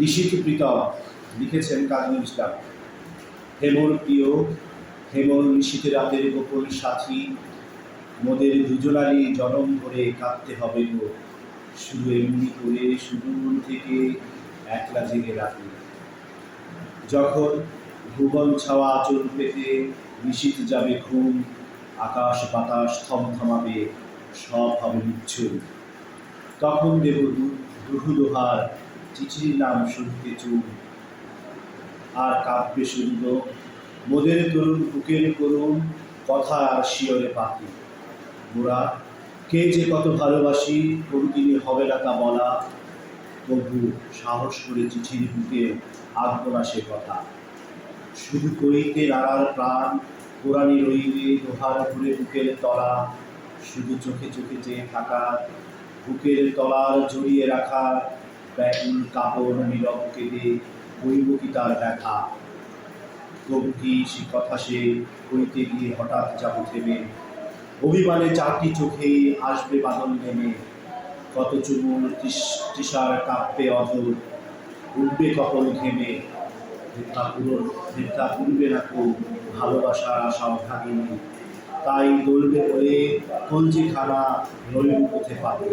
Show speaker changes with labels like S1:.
S1: নিশীথ প্রীতম লিখেছেন কাজী নজরুল ইসলাম। হেমর প্রিয়, হেমর নিশীথ রাতের গোপন সাথী, মোদের দুজনারই জনম ভরে কাঁদতে হবে গো, শুধু এমনি করে সুদূর থেকে একলা জেগে রাখি। যখন ভুবন ছাওয়া আঁচল পেতে নিশীথ যাবে ঘুম, আকাশ বাতাস থমথমাবে, সব হবে নিচ্ছুম। তখন দেব দুহু দোহার, চিঠির নাম শুনতে চুপ, আর কাঁদবে শুনল মোদের তরুণ বুকের করুণ কথা আর শিয়রে পাখি। মোরা কে যে কত ভালোবাসি কোনদিনই হবে না তা বলা, তবু সাহস করে চিঠির বুকে আঁকব না সে কথা। শুধু কইতে নাড়ার প্রাণ কোরআনি রইবে দোহার ঘুরে বুকের তলা, শুধু চোখে চোখে চেয়ে থাকা, বুকের তলার জড়িয়ে রাখা ব্যাকুল কাপড় নীরব কেঁদে বইব কি তার দেখা। তবু কি সে কথা সে কইতে গিয়ে হঠাৎ যাব থেমে, অভিমানে চারটি চোখে আসবে বাদল নেমে, কত চুমুর তৃষার কাঁপবে অধর, উঠবে কপল ঘেমে, বৃদ্ধা পুরবে না কো ভালোবাসার আশা ভাগিনী, তাই দলবে বলে কঞ্চিখানা নইল পথে পাবে।